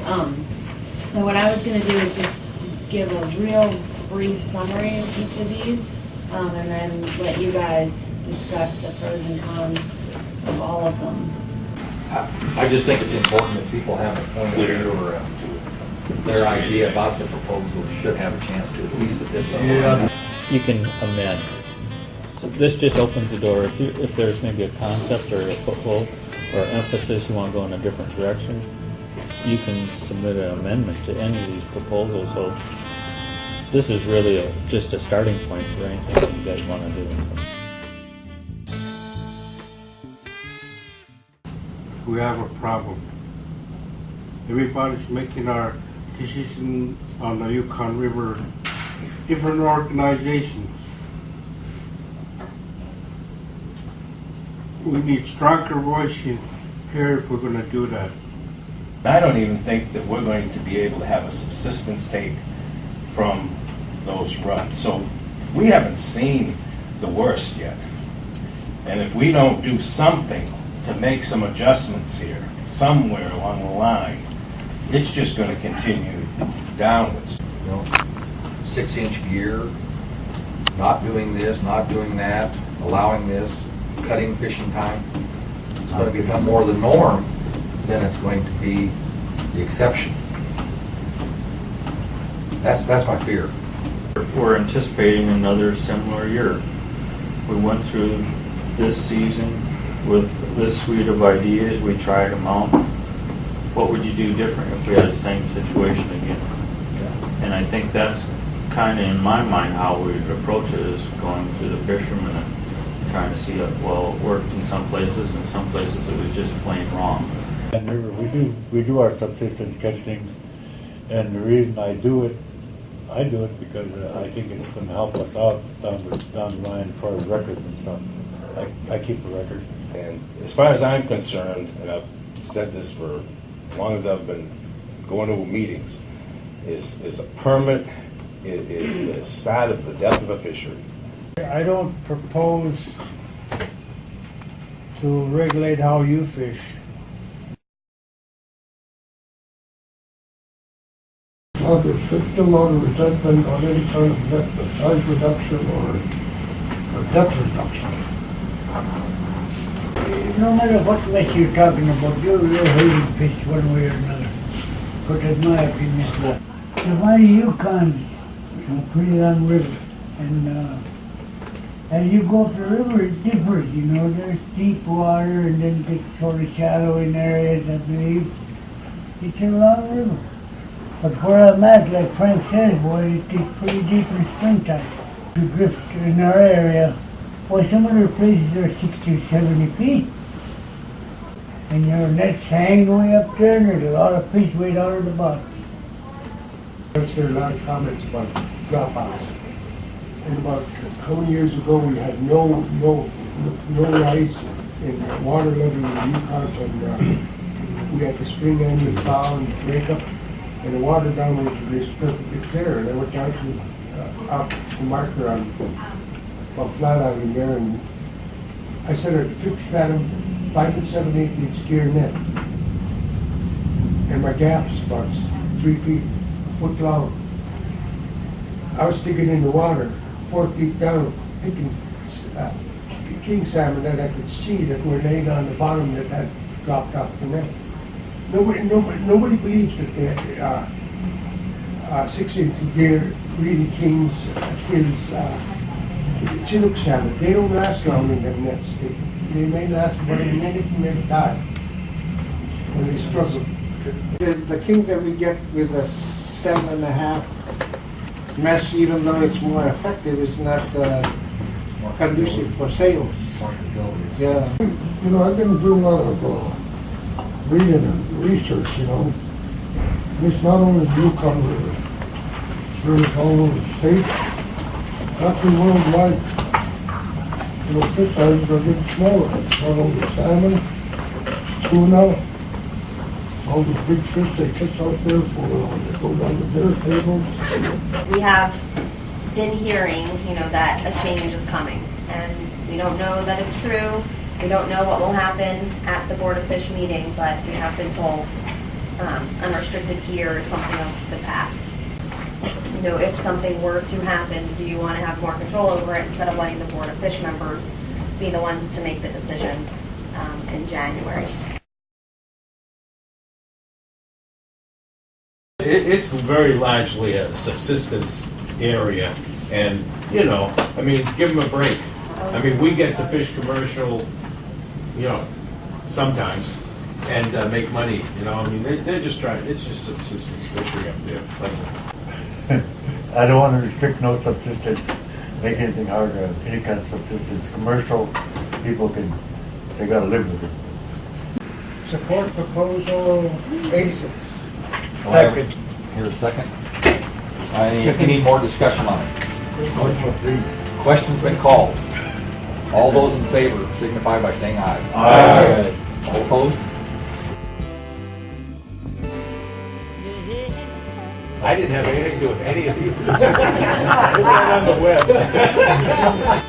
So what I was going to do is just give a real brief summary of each of these, and then let you guys discuss the pros and cons of all of them. I just think it's important that people have a clear their idea about the proposal should have a chance to, at least at this level. Yeah. You can amend. So this just opens the door. If there's maybe a concept or a foothold or emphasis you want to go in a different direction, you can submit an amendment to any of these proposals. So this is really just a starting point for anything that you guys want to do. We have a problem. Everybody's making our decision on the Yukon River, different organizations. We need stronger voice in here if we're going to do that. I don't even think that we're going to be able to have a subsistence take from those runs. So we haven't seen the worst yet. And if we don't do something to make some adjustments here, somewhere along the line, it's just going to continue downwards. You know, 6-inch gear, not doing this, not doing that, allowing this, cutting fishing time. It's going to become more the norm than it's going to be the exception. That's my fear. We're anticipating another similar year. We went through this season with this suite of ideas. We tried them out. What would you do different if we had the same situation again? And I think that's kind of, in my mind, how we would approach it, is going through the fishermen and trying to see that, well, it worked in some places, and some places it was just plain wrong. And we do our subsistence catch things, and the reason I do it because I think it's going to help us out down the line for records and stuff. I keep a record. And as far as I'm concerned, and I've said this for as long as I've been going to meetings, is a permit, it is the start of the death of a fishery. I don't propose to regulate how you fish. There's still a lot of resentment on any kind of net size reduction or depth reduction. No matter what mesh you're talking about, you're hating fish one way or another. But that's my opinion. The mighty Yukon's pretty long river, and as you go up the river, it differs. You know, there's deep water, and then it gets sort of shallow in areas. I believe it's a long river. But where I'm at, like Frank says, boy, it gets pretty deep in springtime. You drift in our area, boy, some other places are 60 or 70 feet. And your nets hang way up there, and there's a lot of fish way down at the bottom. I've heard a lot of comments about dropouts. And about how many years ago we had no ice in water level in the Yukon, and we had the spring annual plow and break up, and the water down was perfectly clear. And I went down to out the marker on Flat Island there, and I set a 50 fathom, 5 7/8 inch gear net, and my gap's about 3 feet, a foot long. I was sticking in the water 4 feet down, picking king salmon that I could see that were laying on the bottom that had dropped off the net. Nobody believes that they had 6-inch gear really kills Chinook salmon. They don't last long in them nets. They may last about a minute and then die when they struggle. The kings that we get with a 7.5 mesh, even though it's more effective, is not conducive for sales. Yeah. You know, I've been doing a lot of reading and research, you know. And it's not only the Yukon River. It's really all over the state, actually worldwide. You know, fish sizes are getting smaller. Not only salmon, it's tuna, all the big fish they catch out there for when they go down the dinner tables. We have been hearing, that a change is coming, and we don't know that it's true. We don't know what will happen at the Board of Fish meeting, but we have been told unrestricted gear is something of the past. You know, if something were to happen, do you want to have more control over it instead of letting the Board of Fish members be the ones to make the decision in January? It's very largely a subsistence area, and, you know, I mean, give them a break. I mean, we get to fish commercial, you know, sometimes, and make money, you know, I mean, they're just trying, it's just subsistence fishery up there. I don't want to restrict no subsistence, make anything harder, any kind of subsistence. Commercial, people can, they gotta live with it. Support proposal 86. Second. Here's a second. Any more discussion on it? Please. Question's been called. All those in favor signify by saying aye. Aye. All opposed? I didn't have anything to do with any of these. Put that on the web.